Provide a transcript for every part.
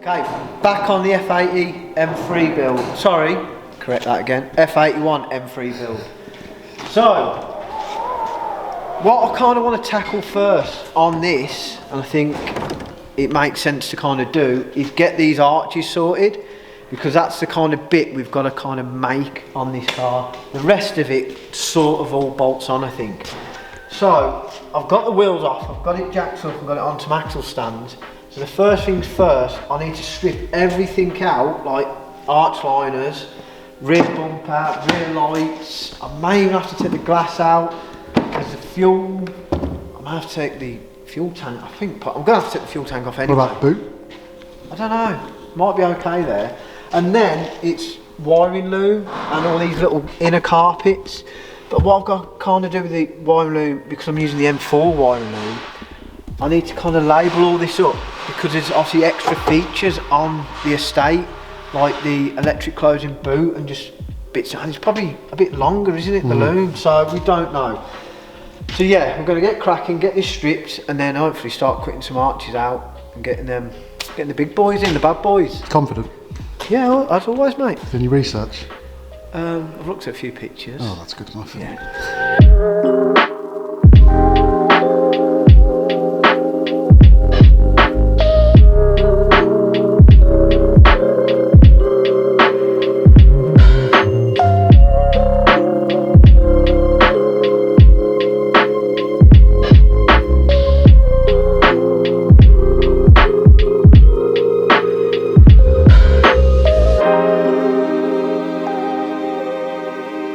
Okay, back on the F80 M3 build. Sorry, correct that again. F81 M3 build. So, what I kind of want to tackle first on this, and I think it makes sense to kind of do, is get these arches sorted, because that's the kind of bit we've got to kind of make on this car. The rest of it sort of all bolts on, I think. So, I've got the wheels off, I've got it jacked up, I've got it on some axle stands. So the first things first, I need to strip everything out, like arch liners, rear bumper, rear lights. I may even have to take the glass out. There's the fuel. I may have to take the fuel tank. I think I'm going to have to take the fuel tank off anyway. What about the boot? I don't know. Might be okay there. And then it's wiring loom and all these little inner carpets. But what I've got to kind of do with the wiring loom, because I'm using the M4 wiring loom, I need to kind of label all this up, because there's obviously extra features on the estate, like the electric closing boot and just bits. And it's probably a bit longer, isn't it, the loom? So we don't know. So yeah, we're going to get cracking, get this stripped, and then hopefully start quitting some arches out and getting the big boys in, the bad boys. Confident? Yeah, as always, mate. Any research? I've looked at a few pictures. Oh, that's good enough. Yeah.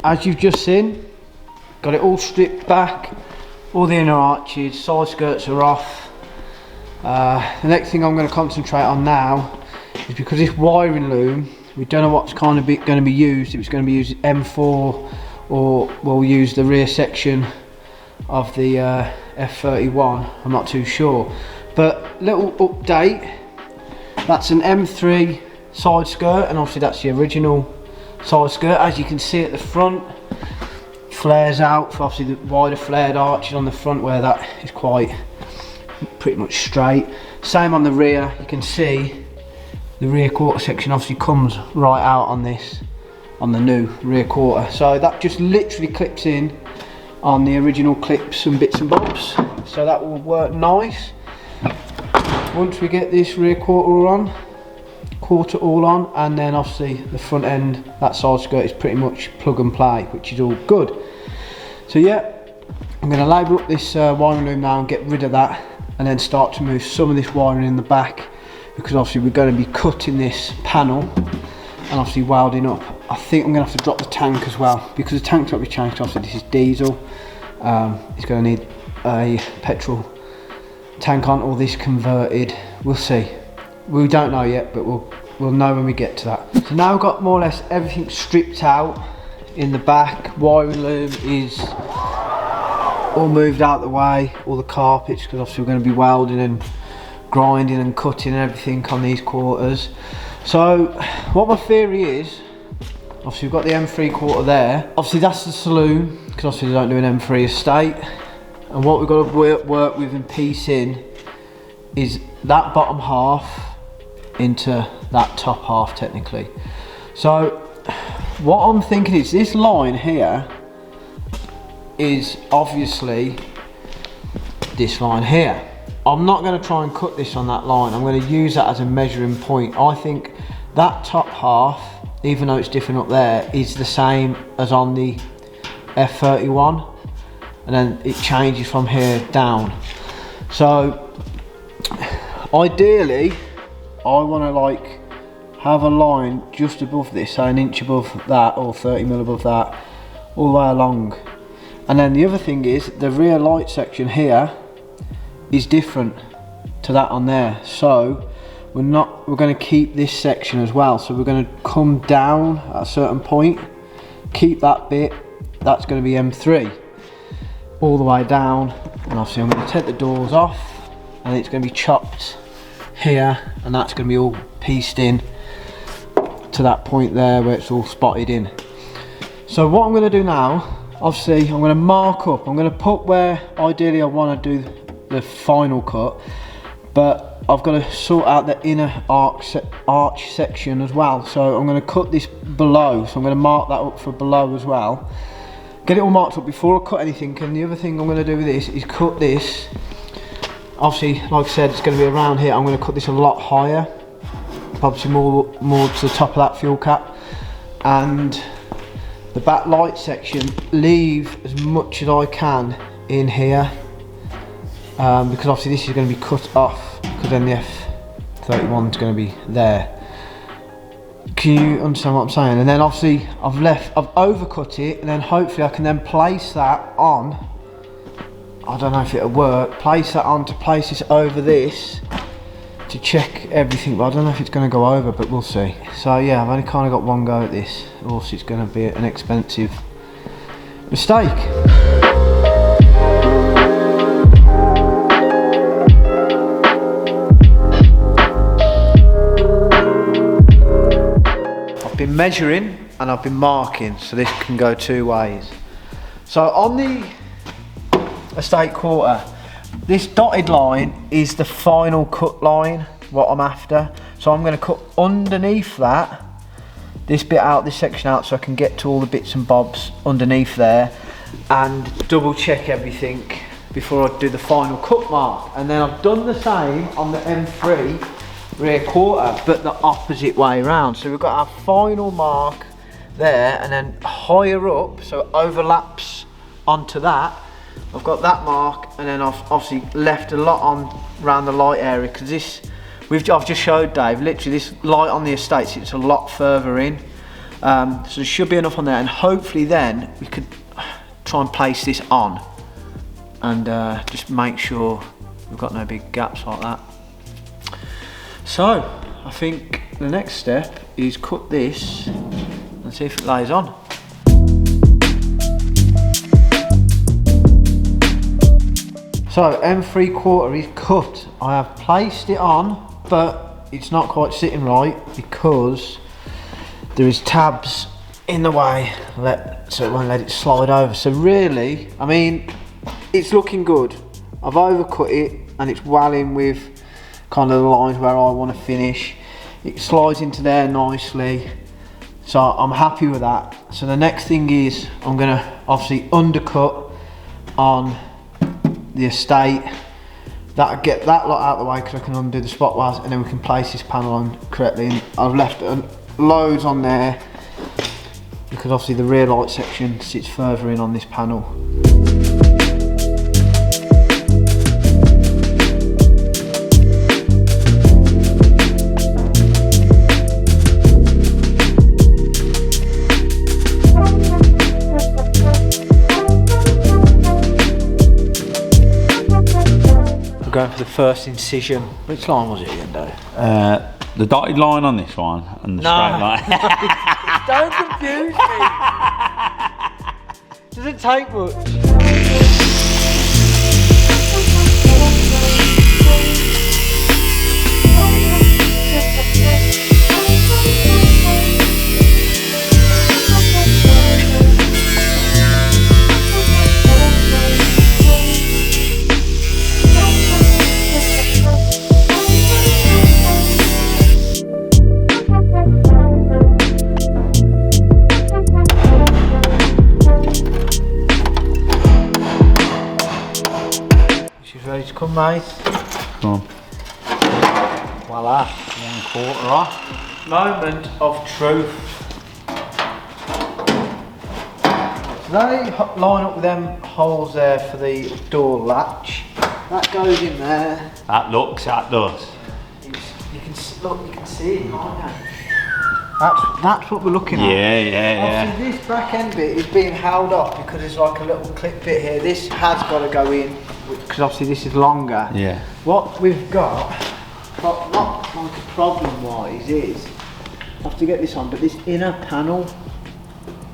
As you've just seen, got it all stripped back, all the inner arches, side skirts are off. The next thing I'm going to concentrate on now is, because this wiring loom, we don't know what's kind of going to be used. If it's going to be used M4, or we'll use the rear section of the F31, I'm not too sure. But little update, that's an M3 side skirt, and obviously that's the original side skirt. As you can see at the front, flares out for obviously the wider flared arches on the front, where that is quite pretty much straight. Same on the rear, you can see the rear quarter section obviously comes right out on this, on the new rear quarter. So that just literally clips in on the original clips and bits and bobs, so that will work nice. Once we get this rear quarter all on, and then obviously the front end, that side skirt is pretty much plug and play, which is all good. So yeah, I'm going to label up this wiring loom now and get rid of that, and then start to move some of this wiring in the back, because obviously we're going to be cutting this panel and obviously welding up. I think I'm going to have to drop the tank as well, because the tank's got to be changed. Obviously this is diesel, it's going to need a petrol tank on, or this converted. We'll see. We don't know yet, but we'll know when we get to that. So now I've got more or less everything stripped out in the back. Wiring loom is all moved out the way, all the carpets, because obviously we're going to be welding and grinding and cutting and everything on these quarters. So what my theory is, obviously we've got the M3 quarter there. Obviously that's the saloon, because obviously they don't do an M3 estate. And what we've got to work with and piece in is that bottom half into that top half technically. So what I'm thinking is, this line here is obviously this line here. I'm not going to try and cut this on that line. I'm going to use that as a measuring point. I think that top half, even though it's different up there, is the same as on the F31, and then it changes from here down. So ideally I want to like have a line just above this, so an inch above that, or 30mm above that, all the way along. And then the other thing is, the rear light section here is different to that on there, so we're going to keep this section as well. So we're going to come down at a certain point, keep that bit, that's going to be M3 all the way down, and obviously I'm going to take the doors off, and it's going to be chopped here, and that's going to be all pieced in to that point there where it's all spotted in. So what I'm going to do now, obviously I'm going to mark up, I'm going to put where ideally I want to do the final cut, but I've got to sort out the inner arch section as well. So I'm going to cut this below, so I'm going to mark that up for below as well. Get it all marked up before I cut anything. And the other thing I'm going to do with this is cut this. Obviously, like I said, it's going to be around here. I'm going to cut this a lot higher, obviously more to the top of that fuel cap. And the back light section, leave as much as I can in here, because obviously this is going to be cut off, because then the F81 is going to be there. Can you understand what I'm saying? And then obviously I've overcut it, and then hopefully I can then place that on. I don't know if it'll work. Place that on to place this over this to check everything, but I don't know if it's going to go over, but we'll see. So yeah, I've only kind of got one go at this, or else it's going to be an expensive mistake. I've been measuring and I've been marking, so this can go two ways. So on the estate quarter, this dotted line is the final cut line, what I'm after. So I'm going to cut underneath that, this bit out, this section out, so I can get to all the bits and bobs underneath there and double check everything before I do the final cut mark. And then I've done the same on the M3 rear quarter, but the opposite way around. So we've got our final mark there, and then higher up, so it overlaps onto that. I've got that mark, and then I've obviously left a lot on around the light area, because this, I've just showed Dave, literally this light on the estate sits a lot further in, so there should be enough on there, and hopefully then we could try and place this on and just make sure we've got no big gaps like that. So I think the next step is cut this and see if it lays on. So M3 quarter is cut. I have placed it on, but it's not quite sitting right because there is tabs in the way, so it won't let it slide over. So really, I mean, it's looking good. I've overcut it and it's well in with kind of the lines where I want to finish. It slides into there nicely, so I'm happy with that. So the next thing is I'm going to obviously undercut on the estate. That'll get that lot out of the way because I can undo the spot wires, and then we can place this panel on correctly. And I've left loads on there because obviously the rear light section sits further in on this panel. Going for the first incision. Which line was it again, Dave? The dotted line on this one and the straight line. Don't confuse me. Does it take much? Ready to come, mate? Come on. Voila. 1/4 off. Moment of truth. So they line up with them holes there for the door latch. That goes in there. That does. You can look, you can see it, can't you? That's what we're looking at. Yeah. Obviously this back end bit is being held off because there's like a little clip bit here. This has got to go in because obviously this is longer. Yeah. What we've got, not like a problem wise, is I have to get this on, but this inner panel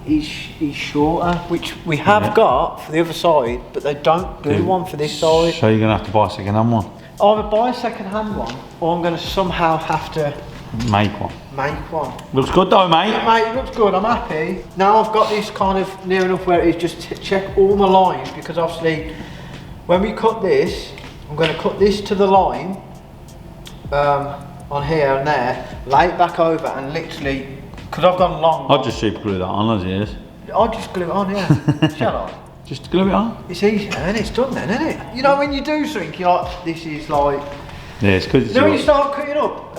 is shorter, which we have got for the other side, but they don't do one for this side. So you're gonna have to buy a second-hand one. Either buy a second-hand one, or I'm going to somehow have to make one. Looks good though, mate. Mate, it looks good, I'm happy. Now I've got this kind of near enough where it is, just check all my lines, because obviously when we cut this, I'm going to cut this to the line, on here and there, lay it back over and literally, because I've gone long. I'll just super glue that on as it is. I'll just glue it on, yeah. Shall I? Just glue it on? It's easy and it's done then, isn't it? You know when you do something, you're like, this is like... Yeah, it's because when you start cutting up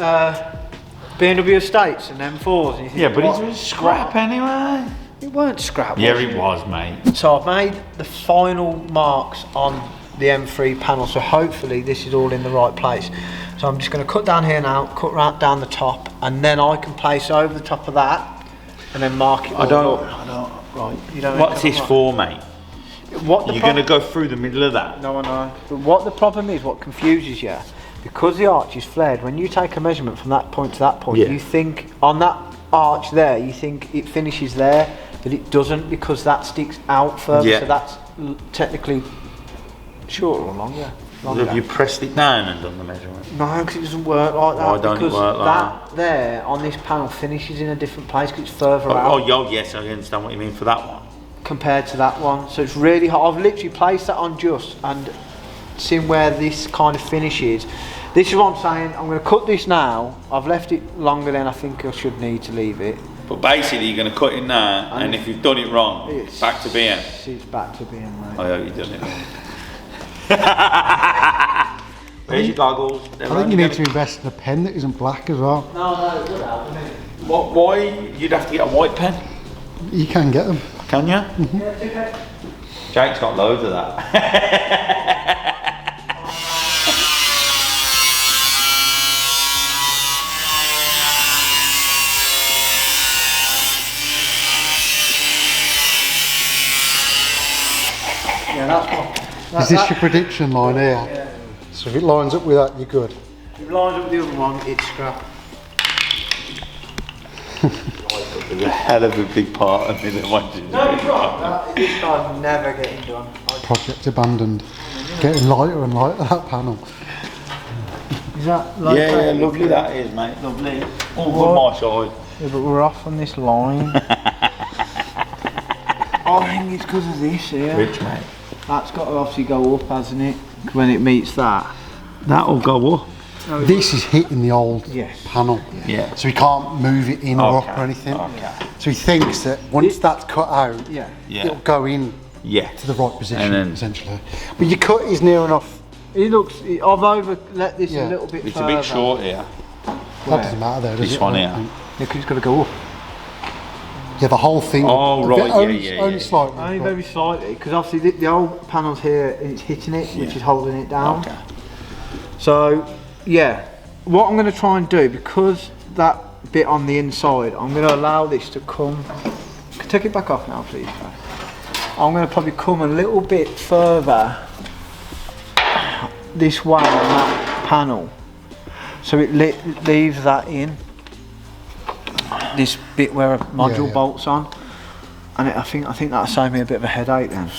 BMW Estates and M4s and you think, yeah, but it was scrap anyway. It weren't scrap. Yeah, it was, mate. So I've made the final marks on the M3 panel, so hopefully this is all in the right place. So I'm just going to cut down here now, cut right down the top, and then I can place over the top of that and then mark it all up. Right, you don't. What's this for, mate? You're going to go through the middle of that? No, I know. But what the problem is, what confuses you, because the arch is flared, when you take a measurement from that point to that point, you think on that arch there, you think it finishes there, but it doesn't, because that sticks out further, so that's technically shorter or longer. Have you pressed it down and done the measurement? No, because it doesn't work like that. Why don't it work like that? That there on this panel finishes in a different place because it's further out. Oh, yes, I understand what you mean for that one. Compared to that one, so it's really hard. I've literally placed that on just and seen where this kind of finishes. This is what I'm saying. I'm going to cut this now. I've left it longer than I think I should need to leave it. But basically, you're going to cut it now, and if you've done it wrong, it's back to being. It's back to being, mate. I hope you've done it. Where's your goggles? I think you need to invest in a pen that isn't black as well. No, it would help, wouldn't it? Why? You'd have to get a white pen. You can get them. Can you? Mm-hmm. Yeah, it's okay. Jake's got loads of that. Yeah, that's what. Is this your prediction line here? Yeah. So if it lines up with that, you're good. If it lines up with the other one, it's scrap. There's a hell of a big part of me that wants you to No, do it's right. This guy's never getting done. Project abandoned. Getting lighter and lighter, that panel. Is that like yeah, lovely that is, mate. Lovely. All good my side. Yeah, but we're off on this line. I think it's because of this here. Rich, mate. That's got to obviously go up, hasn't it? When it meets that. That'll go up. This is hitting the old panel. Yeah. So he can't move it in or up or anything. Okay. So he thinks that once that's cut out, it'll go in to the right position, essentially. But your cut is near enough. It looks, I've let this a little bit it's further. a bit short here. That doesn't matter there, does it? This one here. Yeah, because it's got to go up. Yeah, the whole thing. Oh, right, only slightly. Only very slightly, because obviously the old panel's here and it's hitting it, which is holding it down. Okay. So, yeah, what I'm going to try and do, because that bit on the inside, I'm going to allow this to come. Take it back off now, please. I'm going to probably come a little bit further this way on that panel, so it leaves that in. This bit where a module bolts on, and I think that'll save me a bit of a headache then.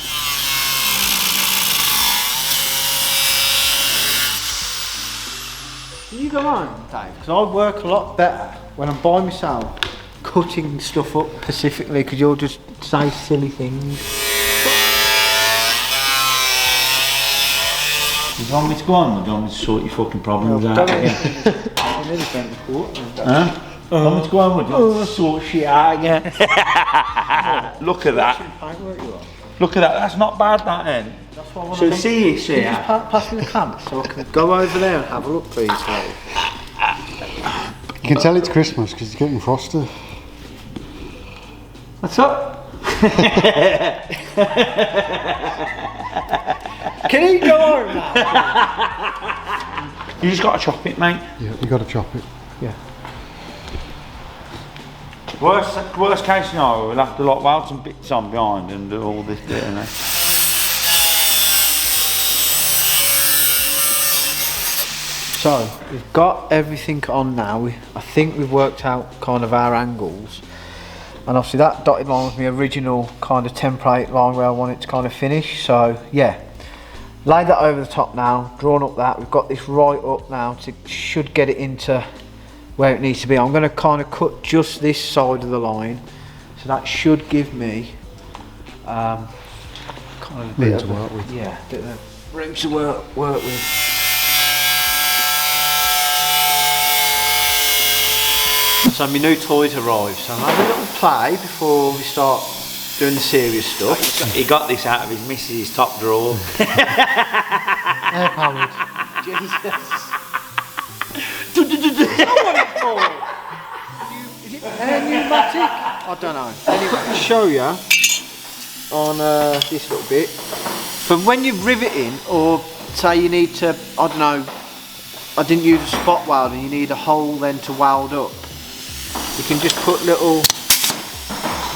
Can you go on, Dave? Because I work a lot better when I'm by myself, cutting stuff up specifically, because you'll just say silly things. Do you want me to go on, or do you want me to sort your fucking problems out again? I nearly spent the quarter. Huh? Want me to go on, would you? Sort shit out again. Look at that. Look at that, that's not bad, that end. That's what I want So to see it, see just pass me the clamp so I can go over there and have a look, please. You can tell it's Christmas because it's getting frosty. What's up? Can he go on now? You just got to chop it, mate. Yeah, you got to chop it. Yeah. Worst case scenario, we'll have to like weld some bits on behind and do all this bit and that. So we've got everything on now. I think we've worked out kind of our angles, and obviously that dotted line was my original kind of template line where I want it to kind of finish. So yeah, lay that over the top now, drawn up that. We've got this right up now to should get it into where it needs to be. I'm going to kind of cut just this side of the line, so that should give me kind of a bit to work with. Yeah, a bit of room to work with. So my new toys arrived, so I'm having a little play before we start doing the serious stuff. He got this out of his missus' top drawer. Air powered. Jesus. Is it air pneumatic? I don't know. Anyway, I'll show you on this little bit. But when you're riveting, or say you need to, I don't know, I didn't use a spot weld and you need a hole then to weld up, you can just put little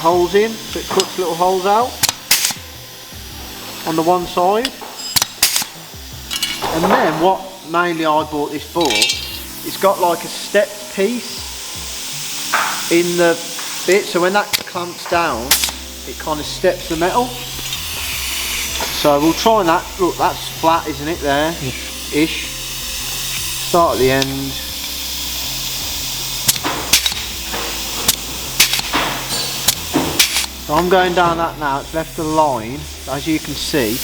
holes in, so it cuts little holes out on the one side. And then what mainly I bought this for, it's got like a step piece in the bit, so when that clamps down it kind of steps the metal. So we'll try that. Look, that's flat, isn't it, there? Ish. Start at the end. So I'm going down that now, it's left a line, as you can see.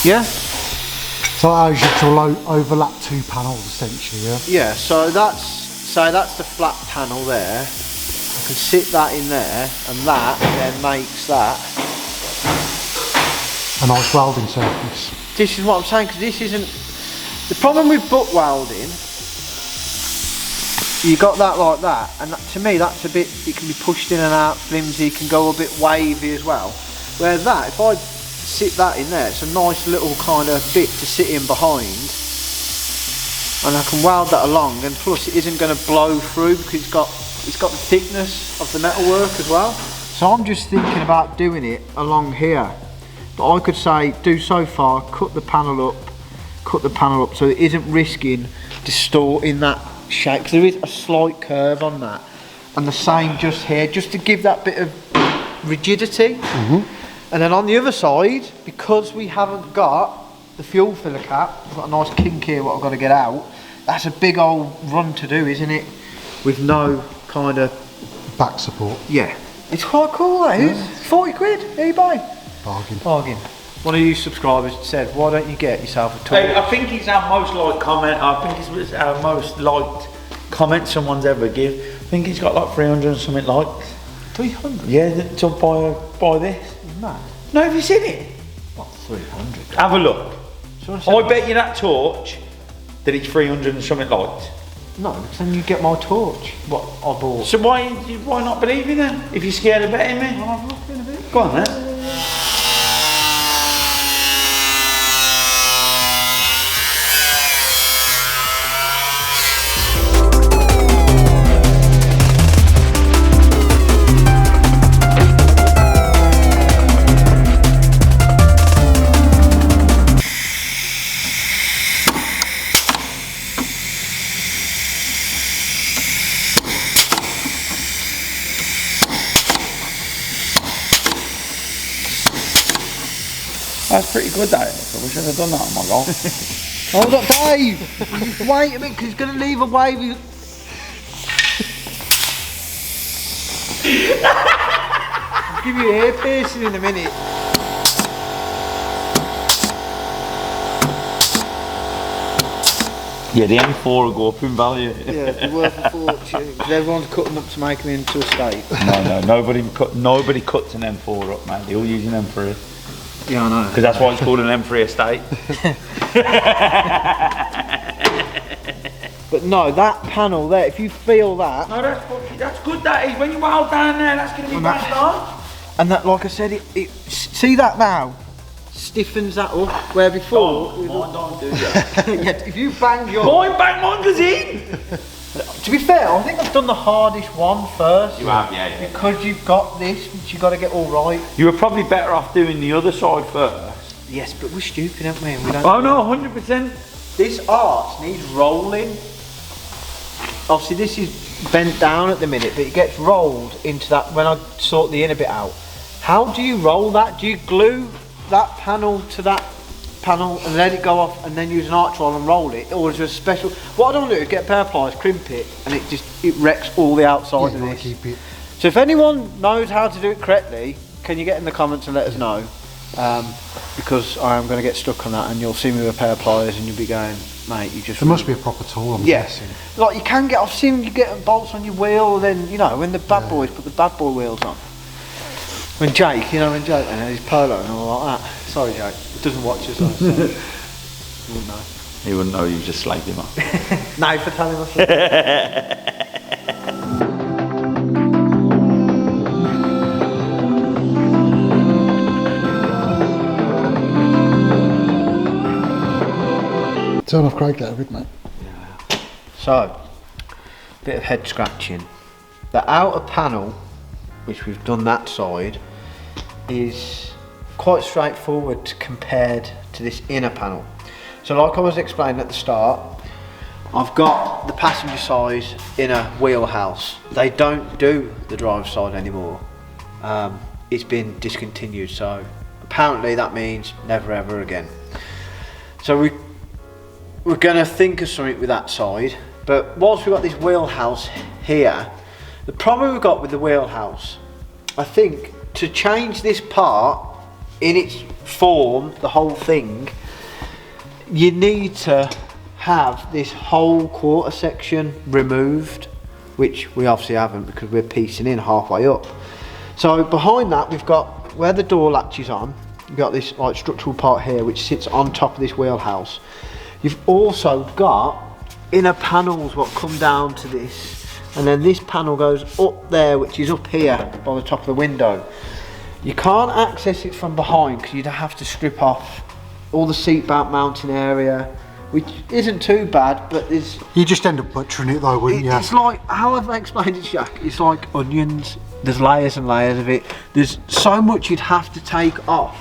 Yeah? So that allows you to overlap two panels essentially, yeah? Yeah, so that's the flat panel there. I can sit that in there, and that then makes that A nice welding surface. This is what I'm saying, because this isn't the problem with butt welding. You got that like that, and that, to me that's a bit, it can be pushed in and out, flimsy, can go a bit wavy as well. Whereas that, if I sit that in there, it's a nice little kind of bit to sit in behind, and I can weld that along, and plus it isn't going to blow through because it's got the thickness of the metalwork as well. So I'm just thinking about doing it along here, but I could say do so far, cut the panel up so it isn't risking distorting that shape, because there is a slight curve on that, and the same just here, just to give that bit of rigidity. And then on the other side, because we haven't got the fuel filler cap, I've got a nice kink here what I've got to get out. That's a big old run to do, isn't it, with no kind of back support. Yeah, it's quite cool, that is. 40 quid, eBay. Bargain. One of you subscribers said, why don't you get yourself a torch? I think it's our most liked comment. I think it's our most liked comment someone's ever give. I think he's got like 300 and something likes. 300? Yeah, to buy this. Mad. No, have you seen it? What, 300? Have a look. I bet you that torch that it's 300 and something likes. No, because then you get my torch. What I bought. So why not believe me then? If you're scared of betting me? I'll have a look in a bit. Go on then. That's pretty good, that is. I wish I'd have done that on my golf. Hold up, Dave! Wait a minute, because he's going to leave a wavy. I'll give you a hair piercing in a minute. Yeah, the M4 will go up in value. Yeah, they're worth a fortune. Because everyone's cutting them up to make them into a steak. No, nobody cuts an M4 up, man. They all use an M3. Yeah, I know. Because that's why it's called an M3 estate. But no, that panel there, if you feel that. No, that's good, that is. When you weld down there, that's going to be bang on. And that, like I said, it see that now? Stiffens that up, where before. Mine don't do that. Yeah, if you bang your. Mine goes in! To be fair, I think I've done the hardest one first. You have, yeah. Because you've got this, which you've got to get all right. You were probably better off doing the other side first. Yes, but we're stupid, aren't we? We don't. Oh no, 100%. This arch needs rolling. Obviously, this is bent down at the minute, but it gets rolled into that when I sort the inner bit out. How do you roll that? Do you glue that panel to that panel and let it go off and then use an arch roll and roll it, or is there a special? What I don't do is get a pair of pliers, crimp it, and it wrecks all the outside of this. Keep it. So if anyone knows how to do it correctly, can you get in the comments and let us know? because I am going to get stuck on that, and you'll see me with a pair of pliers and you'll be going, mate, you just... There must be a proper tool, I'm guessing. Like you can get, I've seen you get bolts on your wheel, then, you know, when the bad boys put the bad boy wheels on. When Jake and his polo and all like that. Sorry Jake, he doesn't watch us, so he wouldn't know. He wouldn't know, you just slagged him off. No, for telling us. Turn off Craig there a bit, mate. Yeah. So, bit of head scratching. The outer panel, which we've done that side, is quite straightforward compared to this inner panel. So like I was explaining at the start, I've got the passenger side inner wheelhouse. They don't do the driver's side anymore. It's been discontinued, so apparently that means never ever again. So we're going to think of something with that side, but whilst we've got this wheelhouse here, the problem we've got with the wheelhouse, I think to change this part in its form, the whole thing, you need to have this whole quarter section removed, which we obviously haven't because we're piecing in halfway up. So behind that we've got where the door latch is on, you've got this like structural part here which sits on top of this wheelhouse. You've also got inner panels what come down to this, and then this panel goes up there, which is up here by the top of the window. You can't access it from behind because you'd have to strip off all the seat belt mounting area, which isn't too bad, but there's... You just end up butchering it though, wouldn't you? It's like, how have I explained it, Jack? It's like onions. There's layers and layers of it. There's so much you'd have to take off.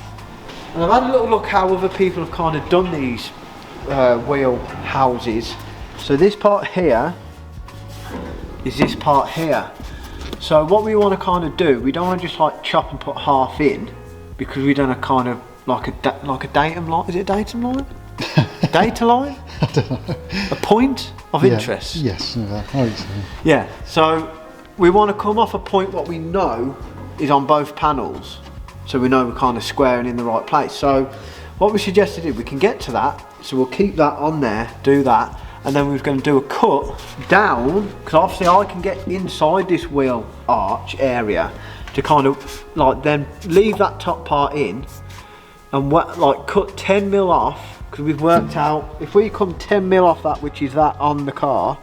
And I've had a little look how other people have kind of done these wheel houses. So this part here is this part here. So what we want to kind of do, we don't want to just like chop and put half in, because we done a kind of like a datum line. Is it a datum line? Data line? I don't know. A point of interest. Yes. Yeah. So we want to come off a point what we know is on both panels, so we know we're kind of squaring in the right place. So what we suggested is we can get to that, so we'll keep that on there, do that, and then we're going to do a cut down, because obviously I can get inside this wheel arch area to kind of like then leave that top part in and like cut 10 mil off, because we've worked out if we come 10 mil off that, which is that on the car,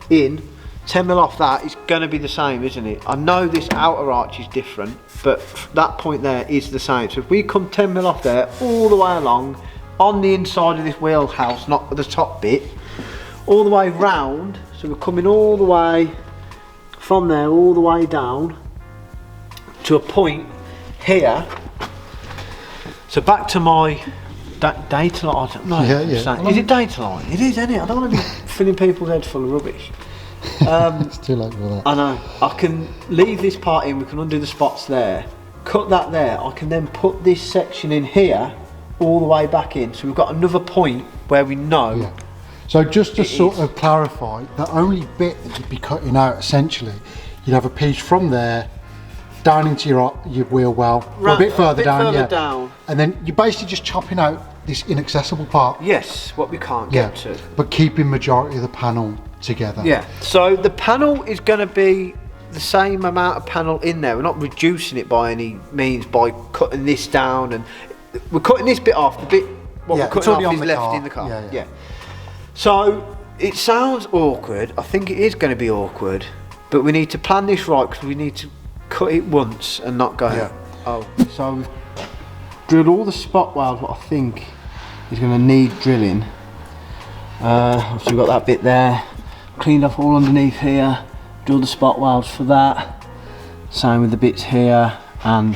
in 10 mil off that, it's going to be the same, isn't it? I know this outer arch is different, but that point there is the same. So if we come 10 mil off there all the way along on the inside of this wheelhouse, not the top bit, all the way round, so we're coming all the way from there all the way down to a point here. So back to my data line. I don't know. Yeah. Is it data line? It is, isn't it? I don't want to be filling people's heads full of rubbish. It's too late for that. I know. I can leave this part in, we can undo the spots there, cut that there, I can then put this section in here all the way back in, so we've got another point where we know. Yeah. So just to sort of clarify, the only bit that you'd be cutting out essentially, you'd have a piece from there down into your wheel well, or a bit further down, and then you're basically just chopping out this inaccessible part. Yes, what we can't get to. But keeping majority of the panel together. Yeah, so the panel is going to be the same amount of panel in there. We're not reducing it by any means by cutting this down, and we're cutting this bit off. The bit what we're cutting off is left in the car. Yeah. So it sounds awkward. I think it is going to be awkward, but we need to plan this right, because we need to cut it once and not go. So we've drilled all the spot welds what I think is going to need drilling. Obviously we've got that bit there, cleaned off all underneath here, drilled the spot welds for that, same with the bits here and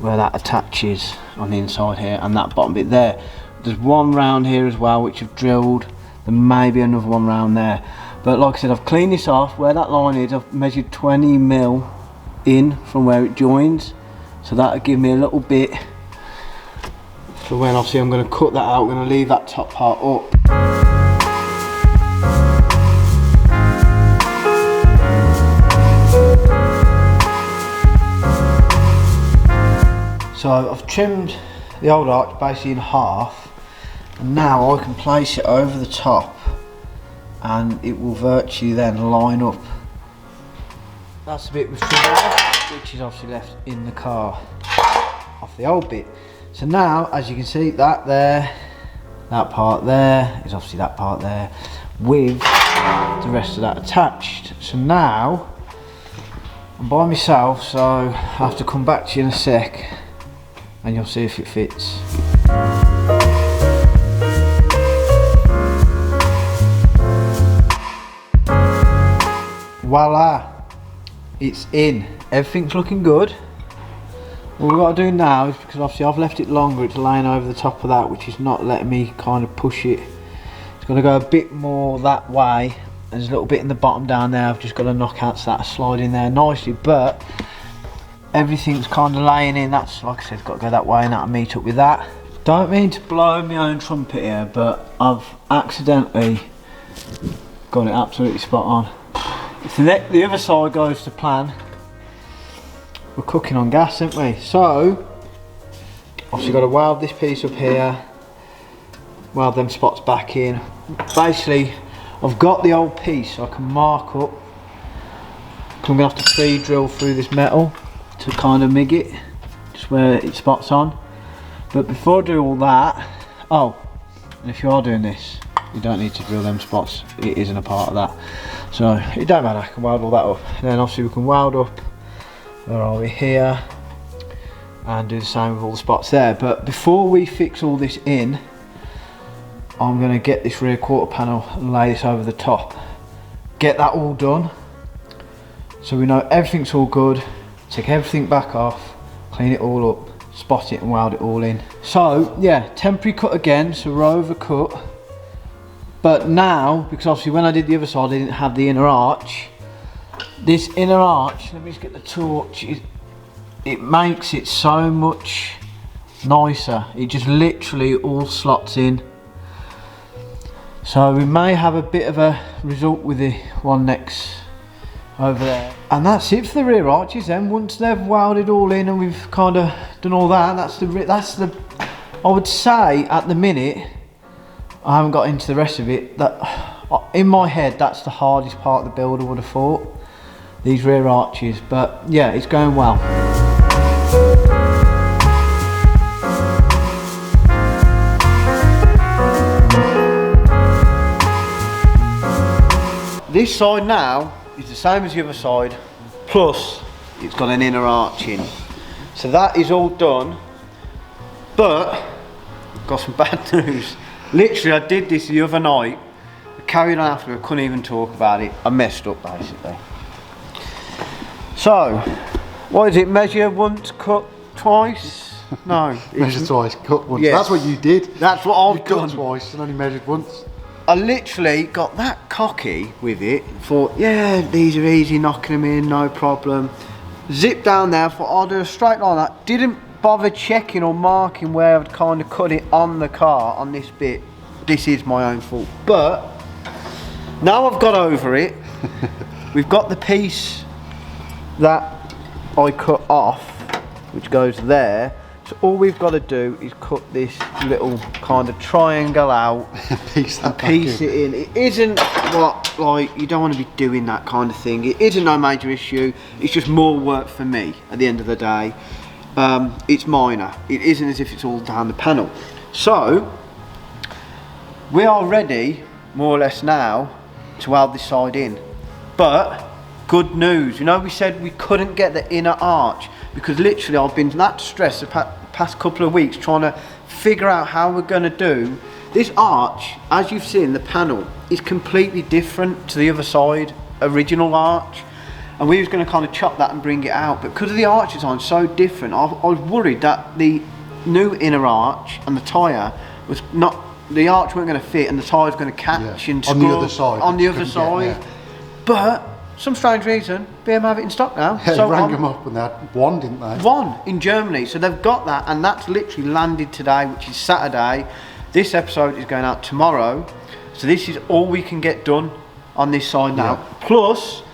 where that attaches on the inside here, and that bottom bit there. There's one round here as well which I've drilled, there may be another one round there, but like I said, I've cleaned this off. Where that line is, I've measured 20 mil in from where it joins, so that'll give me a little bit. So when obviously I'm going to cut that out, I'm going to leave that top part up. So So I've trimmed the old arch basically in half, and now I can place it over the top and it will virtually then line up. That's the bit we've trimmed out, which is obviously left in the car off the old bit. So now, as you can see, that there, that part there is obviously that part there with the rest of that attached. So now I'm by myself, so I have to come back to you in a sec and you'll see if it fits. Voila, it's in. Everything's looking good. What we've got to do now is, because obviously I've left it longer, it's laying over the top of that, which is not letting me kind of push it. It's going to go a bit more that way. There's a little bit in the bottom down there. I've just got to knock out so that slide in there nicely, but everything's kind of laying in. That's, like I said, got to go that way and that'll meet up with that. Don't mean to blow my own trumpet here, but I've accidentally got it absolutely spot on. If the other side goes to plan, we're cooking on gas, aren't we? So obviously got to weld this piece up here, weld them spots back in. Basically I've got the old piece so I can mark up, because I'm going to have to pre-drill through this metal to kind of mig it just where it spots on. But before I do all that, oh, and if you are doing this, you don't need to drill them spots, it isn't a part of that, so it don't matter. I can weld all that up, and then obviously we can weld up, where are we, here, and do the same with all the spots there. But before we fix all this in, I'm going to get this rear quarter panel and lay this over the top, get that all done so we know everything's all good, take everything back off, clean it all up, spot it and weld it all in. So yeah, temporary cut again, so we're over cut. But now, because obviously when I did the other side I didn't have the inner arch, this inner arch, let me just get the torch, it makes it so much nicer. It just literally all slots in. So we may have a bit of a result with the one next over there. And that's it for the rear arches then. Once they've welded all in and we've kind of done all that, that's the I would say at the minute, I haven't got into the rest of it, that in my head that's the hardest part of the build I would have thought, these rear arches. But yeah, it's going well. This side now is the same as the other side, plus it's got an inner arch in. So that is all done, but got some bad news. Literally I did this the other night, I carried on after, I couldn't even talk about it. I messed up basically. So, what is it, measure once, cut twice? No. Measure twice, cut once. Yes. That's what you did. That's what I've done. Cut twice and only measured once. I literally got that cocky with it, thought, yeah, these are easy, knocking them in, no problem. Zipped down there, thought I'll do a straight line. That didn't bother checking or marking where I'd kind of cut it on the car, on this bit. This is my own fault. But now I've got over it, we've got the piece that I cut off, which goes there. So all we've got to do is cut this little kind of triangle out and piece it in. It isn't what, like, you don't want to be doing that kind of thing. It isn't no major issue. It's just more work for me at the end of the day. It's minor. It isn't as if it's all down the panel. So we are ready, more or less now, to weld this side in. But good news, you know, we said we couldn't get the inner arch because literally I've been that stressed the past couple of weeks trying to figure out how we're going to do this arch. As you've seen, the panel is completely different to the other side original arch, and we was going to kind of chop that and bring it out, but because of the arch design so different, I was worried that the new inner arch and the tyre was not, the arch weren't going to fit and the tyre was going to catch and on the other side. On the other side, but some strange reason, BM have it in stock now. Yeah, so they rang them up and they had one, didn't they? One in Germany, so they've got that, and that's literally landed today, which is Saturday. This episode is going out tomorrow, so this is all we can get done on this side now. Yeah. Plus,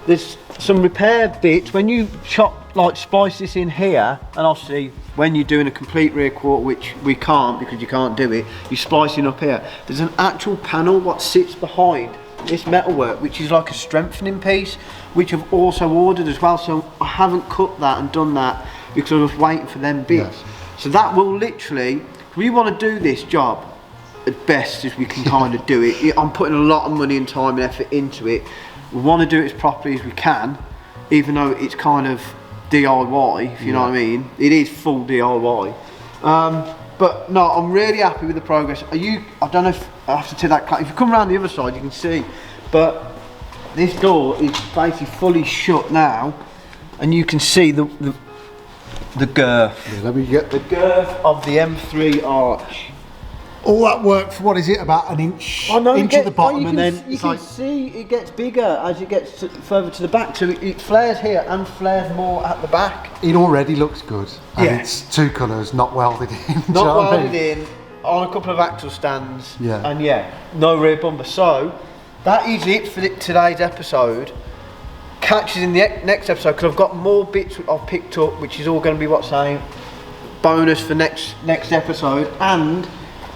there's some repair bits. When you chop like splice this in here, and obviously when you're doing a complete rear quarter, which we can't because you can't do it, you're splicing up here. There's an actual panel what sits behind this metalwork, which is like a strengthening piece, which I've also ordered as well. So I haven't cut that and done that because I was waiting for them bits. So that will literally, we want to do this job as best as we can kind of do it. I'm putting a lot of money and time and effort into it. We want to do it as properly as we can, even though it's kind of DIY, if you know what I mean. It is full DIY. But no, I'm really happy with the progress. I don't know if I have to take that, if you come around the other side you can see, but this door is basically fully shut now, and you can see the girth. Yeah, let me get the girth of the M3 arch. All that work for, what is it, about an inch, at the bottom, and then you can see it gets bigger as it gets further to the back, so it flares here and flares more at the back. It already looks good, and it's two colours, not welded in. Not welded in, on a couple of axle stands, and no rear bumper. So that is it for today's episode. Catch us in the next episode, because I've got more bits I've picked up, which is all going to be bonus for next episode. And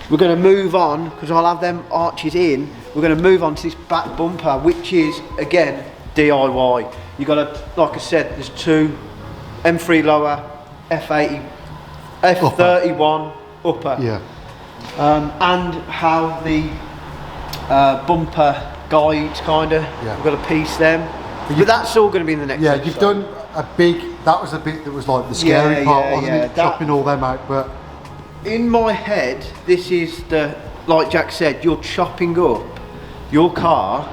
we're going to move on, because I'll have them arches in. We're going to move on to this back bumper, which is again DIY. You got to, like I said, there's two M3 lower, F31 upper, and how the bumper guides kind of. We've got to piece them, but that's all going to be in the next. episode. You've done a big. That was the bit that was like the scary part, wasn't it? Chopping all them out, but. In my head, this is like Jack said, you're chopping up your car,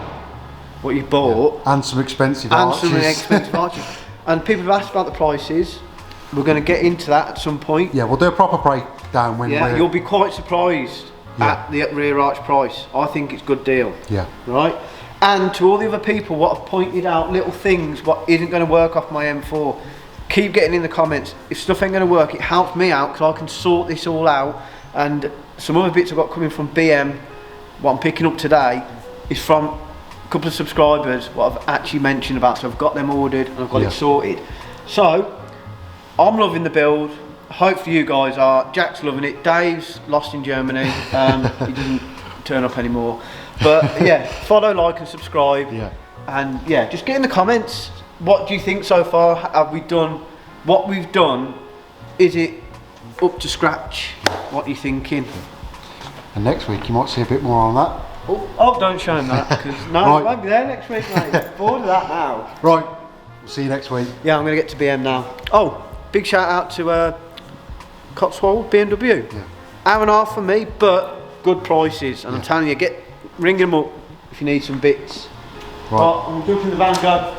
what you bought, and some expensive arches. And people have asked about the prices. We're going to get into that at some point. Yeah, we'll do a proper breakdown when we're... You'll be quite surprised at the rear arch price. I think it's a good deal. Yeah. Right? And to all the other people what have pointed out little things what isn't going to work off my M4, keep getting in the comments. If stuff ain't going to work, it helps me out because I can sort this all out. And some other bits I've got coming from BM, what I'm picking up today, is from a couple of subscribers what I've actually mentioned about. So I've got them ordered and I've got it sorted. So I'm loving the build. Hopefully you guys are. Jack's loving it. Dave's lost in Germany. He doesn't turn up anymore. But yeah, follow, like and subscribe. And yeah, just get in the comments. What do you think so far? Have we done what we've done? Is it up to scratch? What are you thinking? And next week you might see a bit more on that. Oh, don't show him that, because I won't be there next week, mate. Bored of that now. Right, we'll see you next week. Yeah, I'm going to get to BM now. Oh, big shout out to Cotswold BMW. Hour and a half for me, but good prices. And I'm telling you, ring them up if you need some bits. Right, I'm jumping in the van, go.